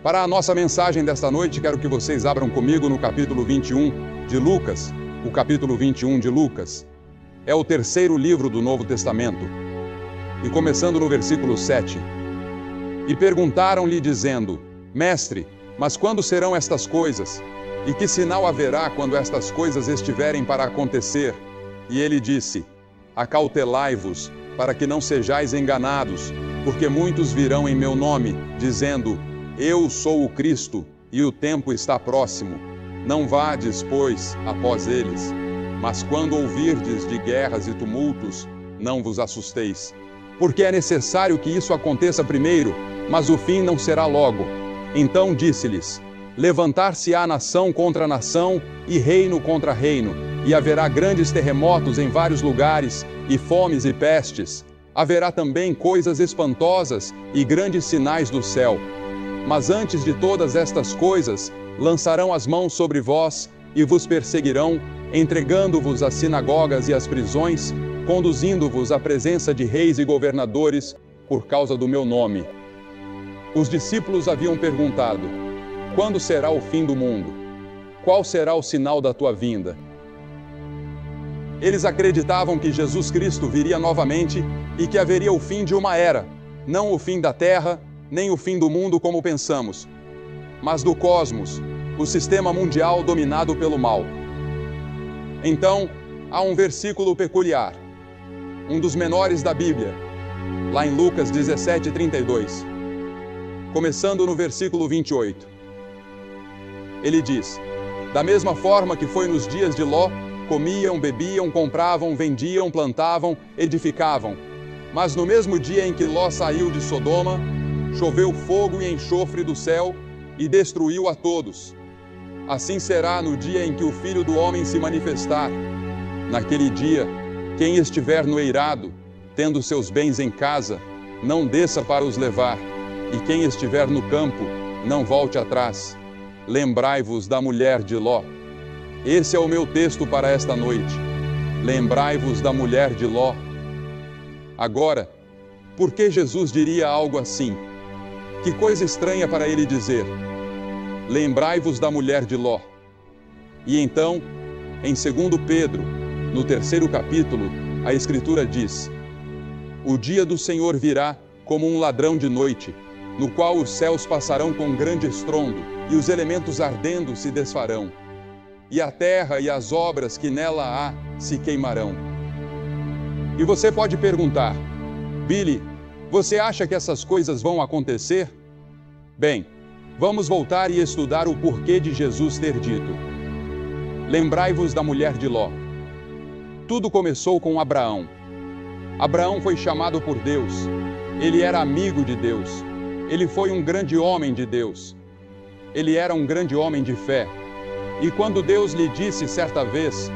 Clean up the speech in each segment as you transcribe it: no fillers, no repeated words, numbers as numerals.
Para a nossa mensagem desta noite, quero que vocês abram comigo no capítulo 21 de Lucas. O capítulo 21 de Lucas é o terceiro livro do Novo Testamento. E começando no versículo 7. E perguntaram-lhe dizendo: Mestre, mas quando serão estas coisas? E que sinal haverá quando estas coisas estiverem para acontecer? E ele disse: Acautelai-vos, para que não sejais enganados, porque muitos virão em meu nome, dizendo: Eu sou o Cristo, e o tempo está próximo. Não vades, pois, após eles. Mas quando ouvirdes de guerras e tumultos, não vos assusteis. Porque é necessário que isso aconteça primeiro, mas o fim não será logo. Então disse-lhes: Levantar-se-á nação contra nação, e reino contra reino, e haverá grandes terremotos em vários lugares, e fomes e pestes. Haverá também coisas espantosas e grandes sinais do céu. Mas antes de todas estas coisas, lançarão as mãos sobre vós, e vos perseguirão, entregando-vos às sinagogas e às prisões, conduzindo-vos à presença de reis e governadores, por causa do meu nome. Os discípulos haviam perguntado: Quando será o fim do mundo? Qual será o sinal da tua vinda? Eles acreditavam que Jesus Cristo viria novamente e que haveria o fim de uma era, não o fim da terra, nem o fim do mundo como pensamos, mas do cosmos, o sistema mundial dominado pelo mal. Então, há um versículo peculiar, um dos menores da Bíblia, lá em Lucas 17:32, começando no versículo 28. Ele diz: Da mesma forma que foi nos dias de Ló, comiam, bebiam, compravam, vendiam, plantavam, edificavam. Mas no mesmo dia em que Ló saiu de Sodoma, choveu fogo e enxofre do céu e destruiu a todos. Assim será no dia em que o Filho do Homem se manifestar. Naquele dia, quem estiver no eirado, tendo seus bens em casa, não desça para os levar, e quem estiver no campo, não volte atrás. Lembrai-vos da mulher de Ló. Esse é o meu texto para esta noite. Lembrai-vos da mulher de Ló. Agora, por que Jesus diria algo assim? Que coisa estranha para ele dizer: Lembrai-vos da mulher de Ló. E então, em 2 Pedro, no terceiro capítulo, a Escritura diz: O dia do Senhor virá como um ladrão de noite, no qual os céus passarão com grande estrondo, e os elementos ardendo se desfarão, e a terra e as obras que nela há se queimarão. E você pode perguntar: Billy, você acha que essas coisas vão acontecer? Bem, vamos voltar e estudar o porquê de Jesus ter dito: Lembrai-vos da mulher de Ló. Tudo começou com Abraão. Abraão foi chamado por Deus. Ele era amigo de Deus. Ele foi um grande homem de Deus. Ele era um grande homem de fé. E quando Deus lhe disse certa vez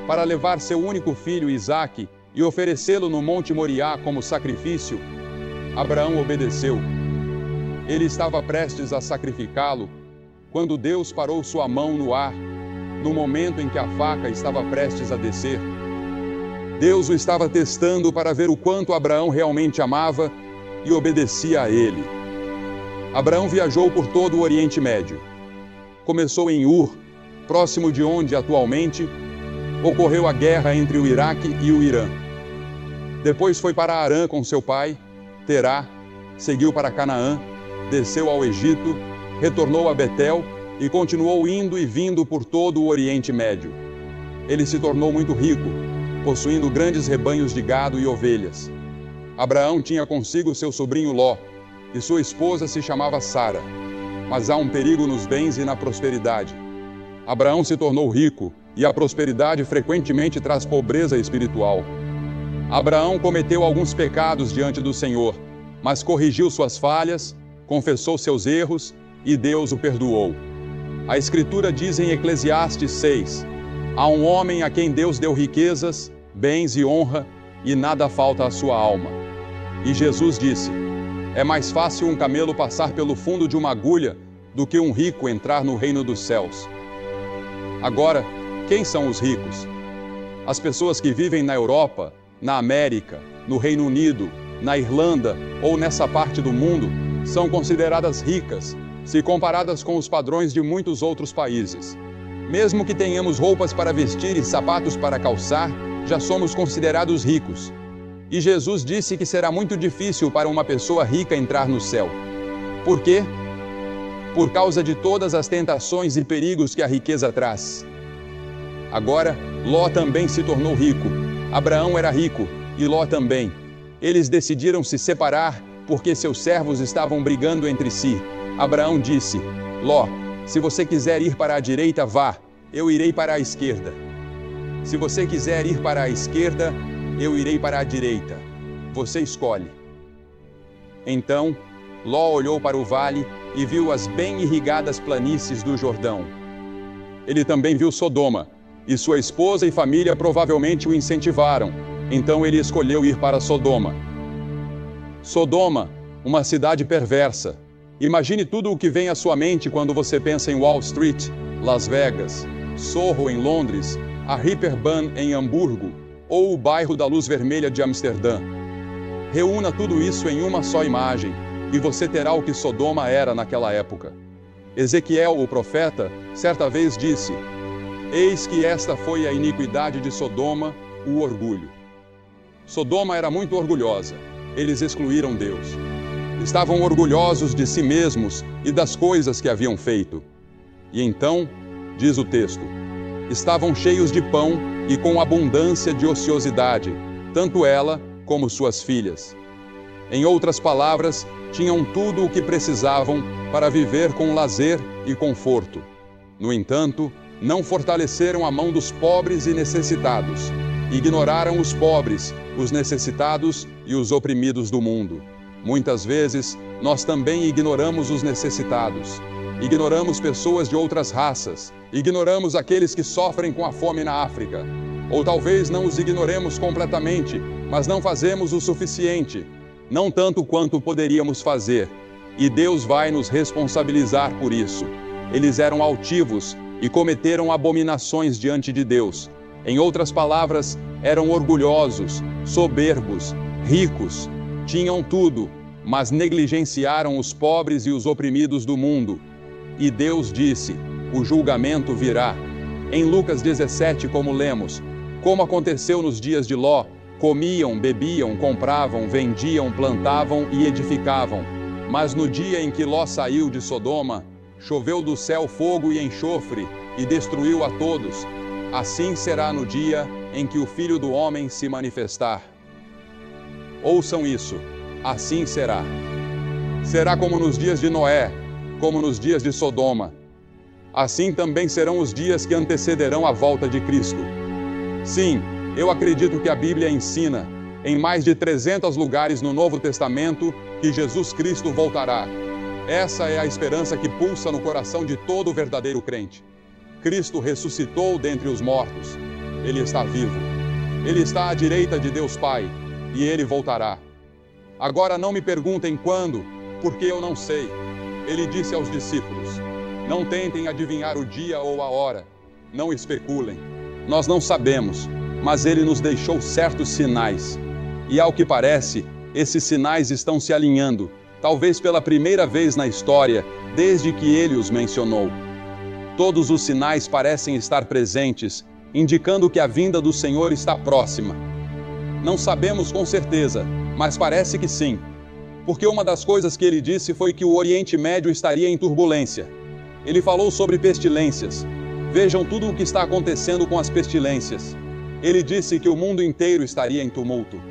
para levar seu único filho Isaque e oferecê-lo no Monte Moriá como sacrifício, Abraão obedeceu. Ele estava prestes a sacrificá-lo quando Deus parou sua mão no ar, no momento em que a faca estava prestes a descer. Deus o estava testando para ver o quanto Abraão realmente amava e obedecia a ele. Abraão viajou por todo o Oriente Médio. Começou em Ur, próximo de onde atualmente ocorreu a guerra entre o Iraque e o Irã. Depois foi para Harã com seu pai, Terá, seguiu para Canaã, desceu ao Egito, retornou a Betel e continuou indo e vindo por todo o Oriente Médio. Ele se tornou muito rico, possuindo grandes rebanhos de gado e ovelhas. Abraão tinha consigo seu sobrinho Ló, e sua esposa se chamava Sara. Mas há um perigo nos bens e na prosperidade. Abraão se tornou rico, e a prosperidade frequentemente traz pobreza espiritual. Abraão cometeu alguns pecados diante do Senhor, mas corrigiu suas falhas, confessou seus erros e Deus o perdoou. A Escritura diz em Eclesiastes 6: Há um homem a quem Deus deu riquezas, bens e honra, e nada falta à sua alma. E Jesus disse: É mais fácil um camelo passar pelo fundo de uma agulha do que um rico entrar no reino dos céus. Agora, quem são os ricos? As pessoas que vivem na Europa, na América, no Reino Unido, na Irlanda ou nessa parte do mundo são consideradas ricas se comparadas com os padrões de muitos outros países. Mesmo que tenhamos roupas para vestir e sapatos para calçar, já somos considerados ricos. E Jesus disse que será muito difícil para uma pessoa rica entrar no céu. Por quê? Por causa de todas as tentações e perigos que a riqueza traz. Agora, Ló também se tornou rico. Abraão era rico e Ló também. Eles decidiram se separar porque seus servos estavam brigando entre si. Abraão disse: Ló, se você quiser ir para a direita, vá, eu irei para a esquerda. Se você quiser ir para a esquerda, eu irei para a direita. Você escolhe. Então, Ló olhou para o vale e viu as bem irrigadas planícies do Jordão. Ele também viu Sodoma, e sua esposa e família provavelmente o incentivaram. Então ele escolheu ir para Sodoma. Sodoma, uma cidade perversa. Imagine tudo o que vem à sua mente quando você pensa em Wall Street, Las Vegas, Soho em Londres, a Reeperbahn em Hamburgo, ou o bairro da Luz Vermelha de Amsterdã. Reúna tudo isso em uma só imagem, e você terá o que Sodoma era naquela época. Ezequiel, o profeta, certa vez disse: Eis que esta foi a iniquidade de Sodoma, o orgulho. Sodoma era muito orgulhosa. Eles excluíram Deus. Estavam orgulhosos de si mesmos e das coisas que haviam feito. E então, diz o texto, estavam cheios de pão e com abundância de ociosidade, tanto ela como suas filhas. Em outras palavras, tinham tudo o que precisavam para viver com lazer e conforto. No entanto, não fortaleceram a mão dos pobres e necessitados. Ignoraram os pobres, os necessitados e os oprimidos do mundo. Muitas vezes, nós também ignoramos os necessitados. Ignoramos pessoas de outras raças. Ignoramos aqueles que sofrem com a fome na África. Ou talvez não os ignoremos completamente, mas não fazemos o suficiente. Não tanto quanto poderíamos fazer. E Deus vai nos responsabilizar por isso. Eles eram altivos e cometeram abominações diante de Deus. Em outras palavras, eram orgulhosos, soberbos, ricos. Tinham tudo, mas negligenciaram os pobres e os oprimidos do mundo. E Deus disse: o julgamento virá. Em Lucas 17, como lemos, como aconteceu nos dias de Ló, comiam, bebiam, compravam, vendiam, plantavam e edificavam. Mas no dia em que Ló saiu de Sodoma, choveu do céu fogo e enxofre, e destruiu a todos. Assim será no dia em que o Filho do Homem se manifestar. Ouçam isso, assim será. Será como nos dias de Noé, como nos dias de Sodoma. Assim também serão os dias que antecederão a volta de Cristo. Sim, eu acredito que a Bíblia ensina, em mais de 300 lugares no Novo Testamento, que Jesus Cristo voltará. Essa é a esperança que pulsa no coração de todo verdadeiro crente. Cristo ressuscitou dentre os mortos. Ele está vivo. Ele está à direita de Deus Pai, e Ele voltará. Agora não me perguntem quando, porque eu não sei. Ele disse aos discípulos: não tentem adivinhar o dia ou a hora. Não especulem. Nós não sabemos, mas Ele nos deixou certos sinais. E ao que parece, esses sinais estão se alinhando, talvez pela primeira vez na história, desde que Ele os mencionou. Todos os sinais parecem estar presentes, indicando que a vinda do Senhor está próxima. Não sabemos com certeza, mas parece que sim. Porque uma das coisas que ele disse foi que o Oriente Médio estaria em turbulência. Ele falou sobre pestilências. Vejam tudo o que está acontecendo com as pestilências. Ele disse que o mundo inteiro estaria em tumulto.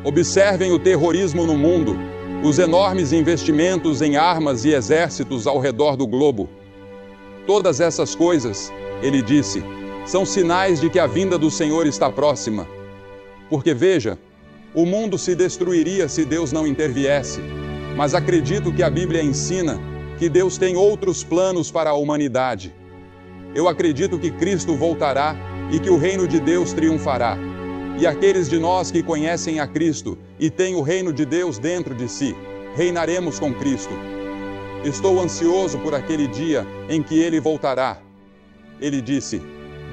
Observem o terrorismo no mundo, os enormes investimentos em armas e exércitos ao redor do globo. Todas essas coisas, ele disse, são sinais de que a vinda do Senhor está próxima. Porque veja, o mundo se destruiria se Deus não interviesse. Mas acredito que a Bíblia ensina que Deus tem outros planos para a humanidade. Eu acredito que Cristo voltará e que o reino de Deus triunfará. E aqueles de nós que conhecem a Cristo e têm o reino de Deus dentro de si, reinaremos com Cristo. Estou ansioso por aquele dia em que Ele voltará. Ele disse: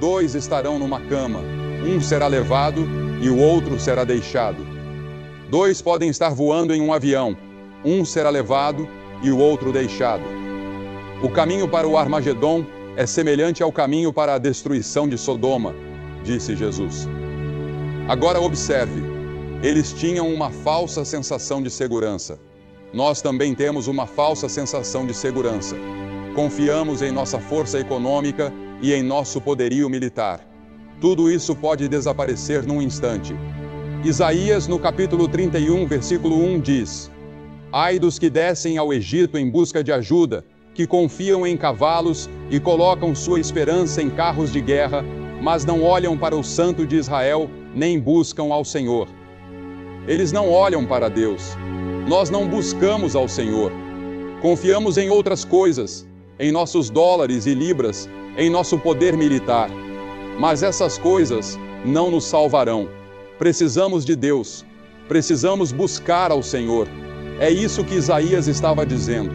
2 estarão numa cama, um será levado e o outro será deixado. 2 podem estar voando em um avião, um será levado e o outro deixado. O caminho para o Armagedom é semelhante ao caminho para a destruição de Sodoma, disse Jesus. Agora observe, eles tinham uma falsa sensação de segurança. Nós também temos uma falsa sensação de segurança. Confiamos em nossa força econômica e em nosso poderio militar. Tudo isso pode desaparecer num instante. Isaías, no capítulo 31, versículo 1, diz: Ai dos que descem ao Egito em busca de ajuda, que confiam em cavalos e colocam sua esperança em carros de guerra, mas não olham para o Santo de Israel, nem buscam ao Senhor. Eles não olham para Deus. Nós não buscamos ao Senhor. Confiamos em outras coisas, em nossos dólares e libras, em nosso poder militar. Mas essas coisas não nos salvarão. Precisamos de Deus. Precisamos buscar ao Senhor. É isso que Isaías estava dizendo.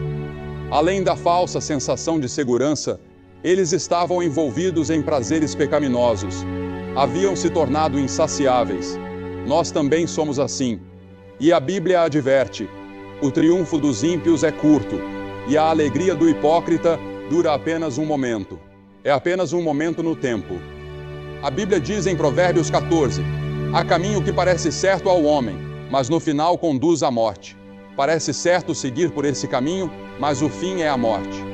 Além da falsa sensação de segurança, eles estavam envolvidos em prazeres pecaminosos. Haviam se tornado insaciáveis. Nós também somos assim. E a Bíblia adverte: o triunfo dos ímpios é curto, e a alegria do hipócrita dura apenas um momento. É apenas um momento no tempo. A Bíblia diz em Provérbios 14: há caminho que parece certo ao homem, mas no final conduz à morte. Parece certo seguir por esse caminho, mas o fim é a morte.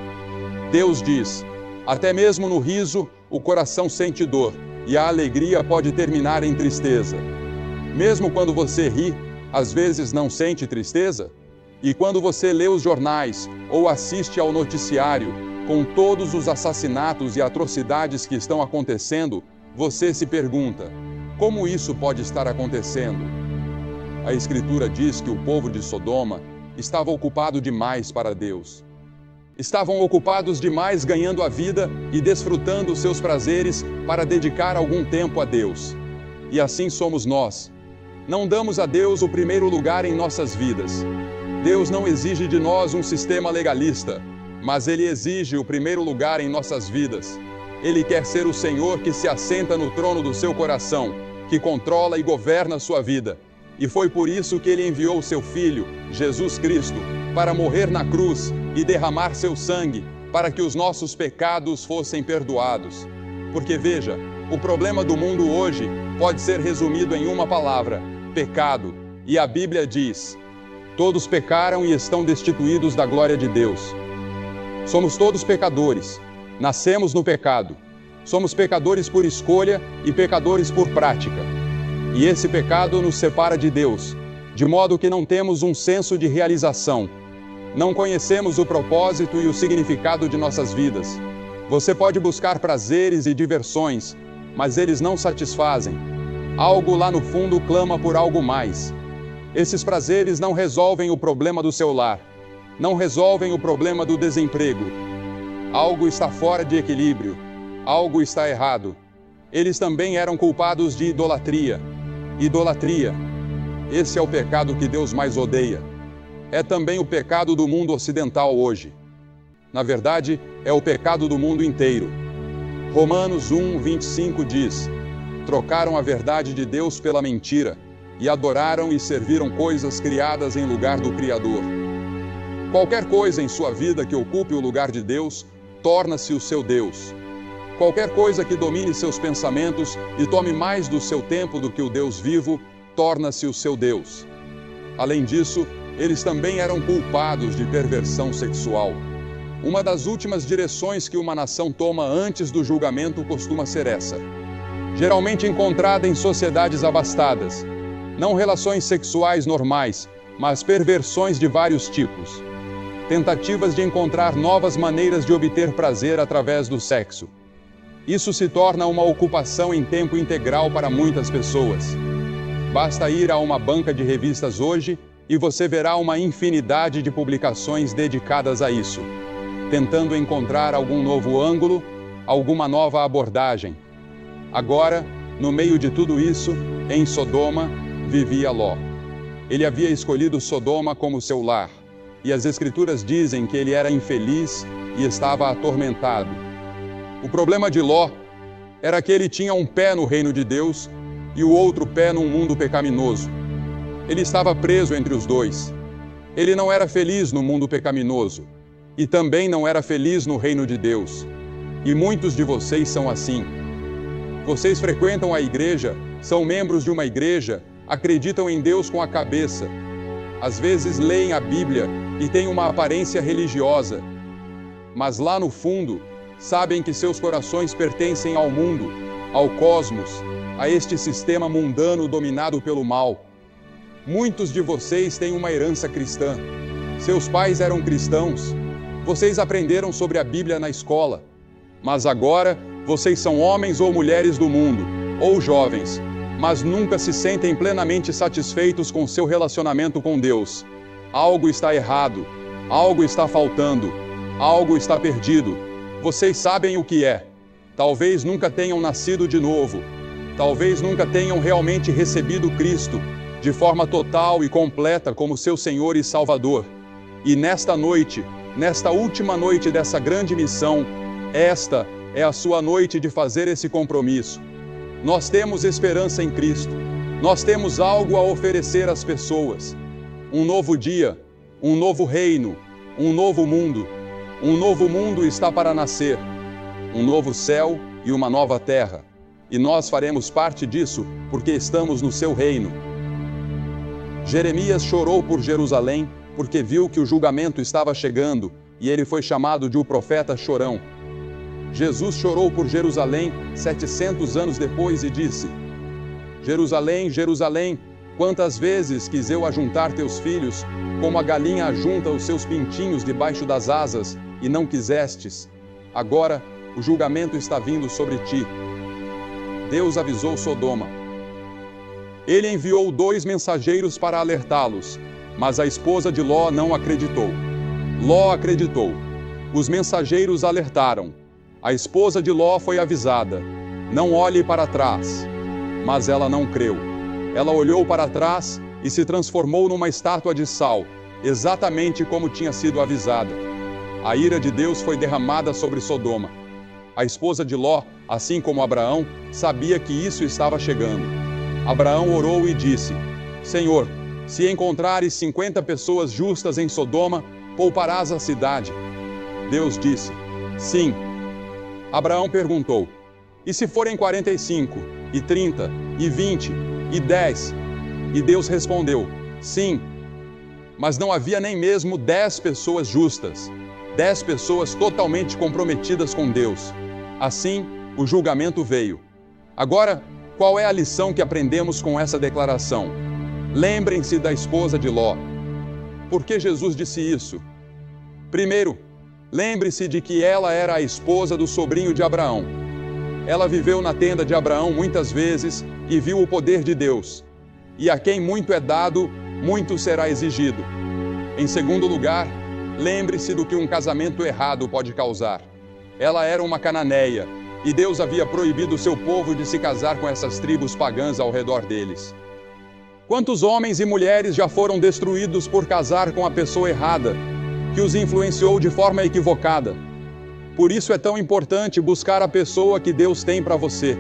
Deus diz: até mesmo no riso, o coração sente dor, e a alegria pode terminar em tristeza. Mesmo quando você ri, às vezes não sente tristeza? E quando você lê os jornais ou assiste ao noticiário, com todos os assassinatos e atrocidades que estão acontecendo, você se pergunta: como isso pode estar acontecendo? A Escritura diz que o povo de Sodoma estava ocupado demais para Deus. Estavam ocupados demais ganhando a vida e desfrutando os seus prazeres para dedicar algum tempo a Deus. E assim somos nós. Não damos a Deus o primeiro lugar em nossas vidas. Deus não exige de nós um sistema legalista, mas Ele exige o primeiro lugar em nossas vidas. Ele quer ser o Senhor que se assenta no trono do seu coração, que controla e governa a sua vida. E foi por isso que Ele enviou o seu Filho, Jesus Cristo, para morrer na cruz e derramar seu sangue, para que os nossos pecados fossem perdoados. Porque veja, o problema do mundo hoje pode ser resumido em uma palavra: pecado. E a Bíblia diz: todos pecaram e estão destituídos da glória de Deus. Somos todos pecadores. Nascemos no pecado. Somos pecadores por escolha e pecadores por prática. E esse pecado nos separa de Deus, de modo que não temos um senso de realização. Não conhecemos o propósito e o significado de nossas vidas. Você pode buscar prazeres e diversões, mas eles não satisfazem. Algo lá no fundo clama por algo mais. Esses prazeres não resolvem o problema do seu lar. Não resolvem o problema do desemprego. Algo está fora de equilíbrio. Algo está errado. Eles também eram culpados de idolatria. Idolatria. Esse é o pecado que Deus mais odeia. É também o pecado do mundo ocidental hoje. Na verdade, é o pecado do mundo inteiro. Romanos 1:25 diz: trocaram a verdade de Deus pela mentira, e adoraram e serviram coisas criadas em lugar do Criador. Qualquer coisa em sua vida que ocupe o lugar de Deus, torna-se o seu Deus. Qualquer coisa que domine seus pensamentos e tome mais do seu tempo do que o Deus vivo, torna-se o seu Deus. Além disso, eles também eram culpados de perversão sexual. Uma das últimas direções que uma nação toma antes do julgamento costuma ser essa. Geralmente encontrada em sociedades abastadas. Não relações sexuais normais, mas perversões de vários tipos. Tentativas de encontrar novas maneiras de obter prazer através do sexo. Isso se torna uma ocupação em tempo integral para muitas pessoas. Basta ir a uma banca de revistas hoje e você verá uma infinidade de publicações dedicadas a isso, tentando encontrar algum novo ângulo, alguma nova abordagem. Agora, no meio de tudo isso, em Sodoma, vivia Ló. Ele havia escolhido Sodoma como seu lar, e as Escrituras dizem que ele era infeliz e estava atormentado. O problema de Ló era que ele tinha um pé no reino de Deus e o outro pé num mundo pecaminoso. Ele estava preso entre os dois. Ele não era feliz no mundo pecaminoso. e também não era feliz no reino de Deus. E muitos de vocês são assim. Vocês frequentam a igreja, são membros de uma igreja, acreditam em Deus com a cabeça. Às vezes leem a Bíblia e têm uma aparência religiosa. Mas lá no fundo, sabem que seus corações pertencem ao mundo, ao cosmos, a este sistema mundano dominado pelo mal. Muitos de vocês têm uma herança cristã. Seus pais eram cristãos. Vocês aprenderam sobre a Bíblia na escola. Mas agora, vocês são homens ou mulheres do mundo, ou jovens, mas nunca se sentem plenamente satisfeitos com seu relacionamento com Deus. Algo está errado, algo está faltando, algo está perdido. Vocês sabem o que é. Talvez nunca tenham nascido de novo. Talvez nunca tenham realmente recebido Cristo de forma total e completa como seu Senhor e Salvador. E nesta noite, nesta última noite dessa grande missão, esta é a sua noite de fazer esse compromisso. Nós temos esperança em Cristo. Nós temos algo a oferecer às pessoas. Um novo dia, um novo reino, um novo mundo. Um novo mundo está para nascer. Um novo céu e uma nova terra. E nós faremos parte disso porque estamos no seu reino. Jeremias chorou por Jerusalém porque viu que o julgamento estava chegando e ele foi chamado de o profeta chorão. Jesus chorou por Jerusalém 700 anos depois e disse: Jerusalém, Jerusalém, quantas vezes quis eu ajuntar teus filhos, como a galinha ajunta os seus pintinhos debaixo das asas, e não quisestes. Agora o julgamento está vindo sobre ti. Deus avisou Sodoma. Ele enviou 2 mensageiros para alertá-los, mas a esposa de Ló não acreditou. Ló acreditou. Os mensageiros alertaram. A esposa de Ló foi avisada: não olhe para trás. Mas ela não creu. Ela olhou para trás e se transformou numa estátua de sal, exatamente como tinha sido avisada. A ira de Deus foi derramada sobre Sodoma. A esposa de Ló, assim como Abraão, sabia que isso estava chegando. Abraão orou e disse: Senhor, se encontrares 50 pessoas justas em Sodoma, pouparás a cidade. Deus disse: sim. Abraão perguntou: e se forem 45, e 30, e 20, e 10? E Deus respondeu: sim. Mas não havia nem mesmo 10 pessoas justas, 10 pessoas totalmente comprometidas com Deus. Assim, o julgamento veio. Agora, qual é a lição que aprendemos com essa declaração? Lembrem-se da esposa de Ló. Por que Jesus disse isso? Primeiro, lembre-se de que ela era a esposa do sobrinho de Abraão. Ela viveu na tenda de Abraão muitas vezes e viu o poder de Deus. E a quem muito é dado, muito será exigido. Em segundo lugar, lembre-se do que um casamento errado pode causar. Ela era uma cananeia, e Deus havia proibido seu povo de se casar com essas tribos pagãs ao redor deles. Quantos homens e mulheres já foram destruídos por casar com a pessoa errada, que os influenciou de forma equivocada? Por isso é tão importante buscar a pessoa que Deus tem para você.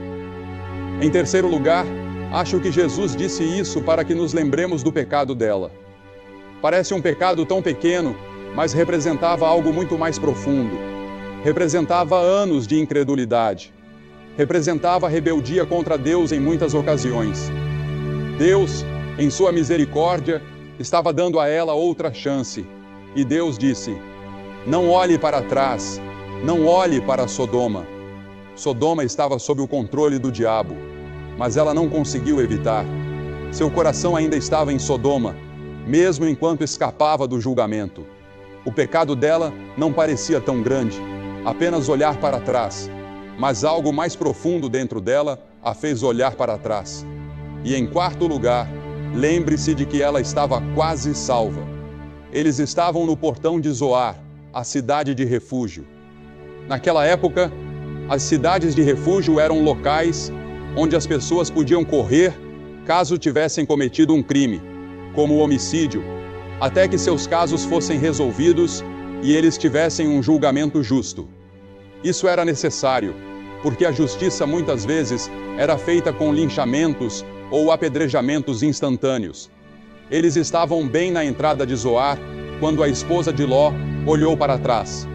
Em terceiro lugar, acho que Jesus disse isso para que nos lembremos do pecado dela. Parece um pecado tão pequeno, mas representava algo muito mais profundo. Representava anos de incredulidade. Representava rebeldia contra Deus em muitas ocasiões. Deus, em sua misericórdia, estava dando a ela outra chance. E Deus disse: não olhe para trás, não olhe para Sodoma. Sodoma estava sob o controle do diabo, mas ela não conseguiu evitar. Seu coração ainda estava em Sodoma, mesmo enquanto escapava do julgamento. O pecado dela não parecia tão grande, apenas olhar para trás, mas algo mais profundo dentro dela a fez olhar para trás. E em quarto lugar, lembre-se de que ela estava quase salva. Eles estavam no portão de Zoar, a cidade de refúgio. Naquela época, as cidades de refúgio eram locais onde as pessoas podiam correr caso tivessem cometido um crime, como o homicídio, até que seus casos fossem resolvidos e eles tivessem um julgamento justo. Isso era necessário, porque a justiça muitas vezes era feita com linchamentos ou apedrejamentos instantâneos. Eles estavam bem na entrada de Zoar quando a esposa de Ló olhou para trás.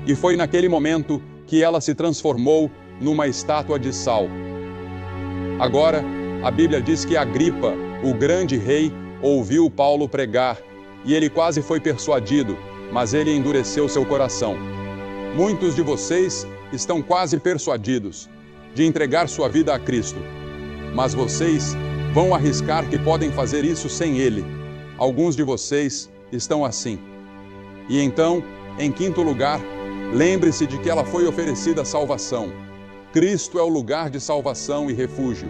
E foi naquele momento que ela se transformou numa estátua de sal. Agora, a Bíblia diz que Agripa, o grande rei, ouviu Paulo pregar, e ele quase foi persuadido, mas ele endureceu seu coração. Muitos de vocês estão quase persuadidos de entregar sua vida a Cristo, mas vocês vão arriscar que podem fazer isso sem Ele. Alguns de vocês estão assim. E então, em quinto lugar, lembre-se de que ela foi oferecida salvação. Cristo é o lugar de salvação e refúgio.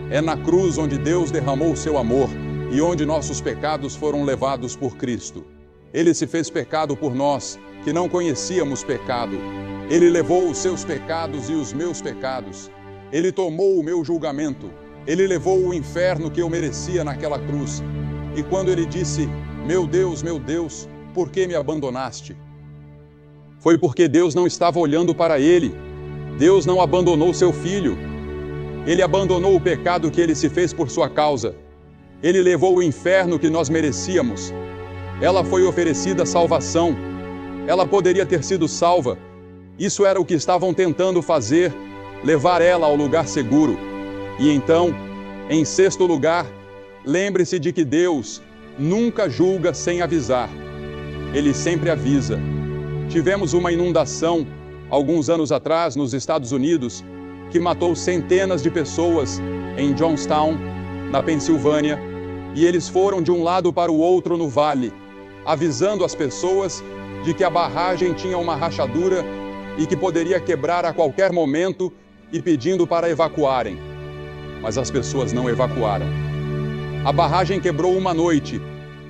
É na cruz onde Deus derramou o seu amor e onde nossos pecados foram levados por Cristo. Ele se fez pecado por nós, que não conhecíamos pecado. Ele levou os seus pecados e os meus pecados. Ele tomou o meu julgamento. Ele levou o inferno que eu merecia naquela cruz. E quando ele disse, meu Deus, por que me abandonaste? Foi porque Deus não estava olhando para ele. Deus não abandonou seu filho. Ele abandonou o pecado que ele se fez por sua causa. Ele levou o inferno que nós merecíamos. Ela foi oferecida salvação. Ela poderia ter sido salva. Isso era o que estavam tentando fazer, levar ela ao lugar seguro. E então, em sexto lugar, lembre-se de que Deus nunca julga sem avisar. Ele sempre avisa. Tivemos uma inundação, alguns anos atrás, nos Estados Unidos, que matou centenas de pessoas em Johnstown, na Pensilvânia, e eles foram de um lado para o outro no vale, avisando as pessoas de que a barragem tinha uma rachadura e que poderia quebrar a qualquer momento e pedindo para evacuarem. Mas as pessoas não evacuaram. A barragem quebrou uma noite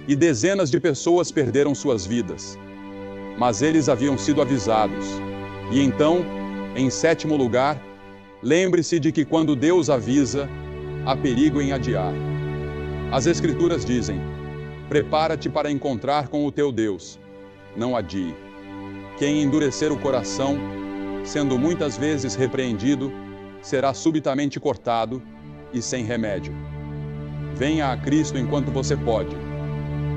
e dezenas de pessoas perderam suas vidas. Mas eles haviam sido avisados. E então, em sétimo lugar, lembre-se de que quando Deus avisa, há perigo em adiar. As Escrituras dizem, prepara-te para encontrar com o teu Deus, não adie. Quem endurecer o coração, sendo muitas vezes repreendido, será subitamente cortado e sem remédio. Venha a Cristo enquanto você pode.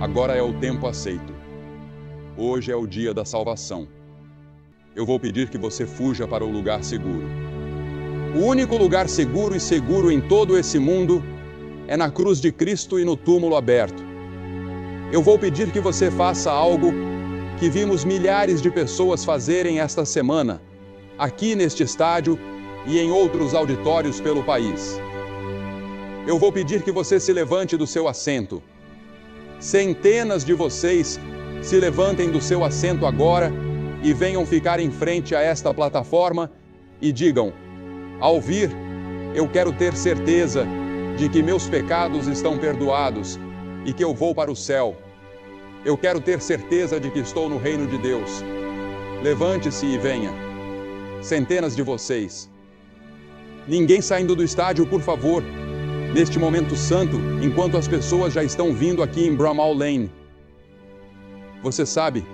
Agora é o tempo aceito. Hoje é o dia da salvação. Eu vou pedir que você fuja para o lugar seguro. O único lugar seguro e seguro em todo esse mundo é na cruz de Cristo e no túmulo aberto. Eu vou pedir que você faça algo que vimos milhares de pessoas fazerem esta semana, aqui neste estádio e em outros auditórios pelo país. Eu vou pedir que você se levante do seu assento. Centenas de vocês se levantem do seu assento agora e venham ficar em frente a esta plataforma e digam, ao vir, eu quero ter certeza de que meus pecados estão perdoados e que eu vou para o céu. Eu quero ter certeza de que estou no reino de Deus. Levante-se e venha. Centenas de vocês. Ninguém saindo do estádio, por favor. Neste momento santo, enquanto as pessoas já estão vindo aqui em Bramall Lane. Você sabe,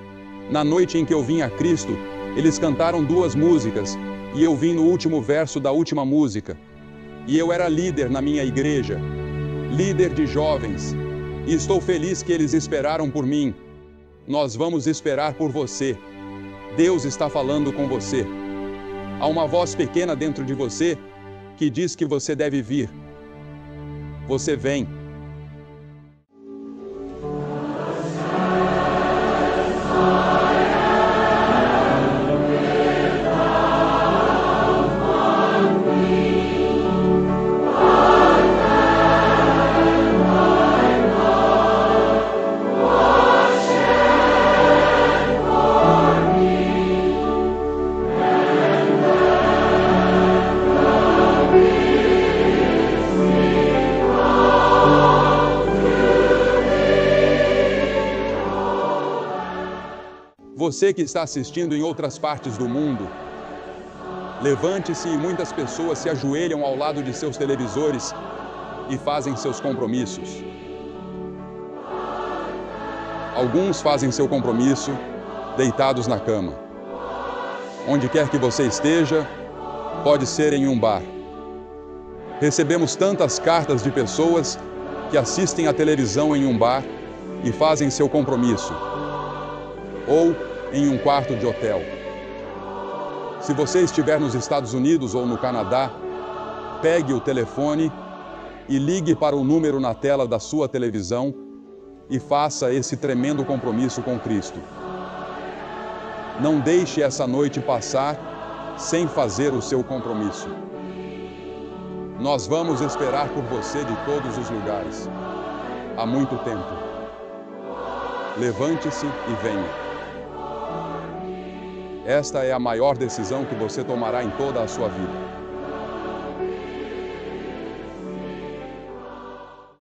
na noite em que eu vim a Cristo, eles cantaram 2 músicas e eu vim no último verso da última música. E eu era líder na minha igreja, líder de jovens, e estou feliz que eles esperaram por mim. Nós vamos esperar por você. Deus está falando com você. Há uma voz pequena dentro de você que diz que você deve vir. Você vem. Você que está assistindo em outras partes do mundo, levante-se e muitas pessoas se ajoelham ao lado de seus televisores e fazem seus compromissos. Alguns fazem seu compromisso deitados na cama. Onde quer que você esteja, pode ser em um bar. Recebemos tantas cartas de pessoas que assistem à televisão em um bar e fazem seu compromisso. Ou em um quarto de hotel. Se você estiver nos Estados Unidos ou no Canadá, pegue o telefone e ligue para o número na tela da sua televisão e faça esse tremendo compromisso com Cristo. Não deixe essa noite passar sem fazer o seu compromisso. Nós vamos esperar por você de todos os lugares, há muito tempo. Levante-se e venha. Esta é a maior decisão que você tomará em toda a sua vida.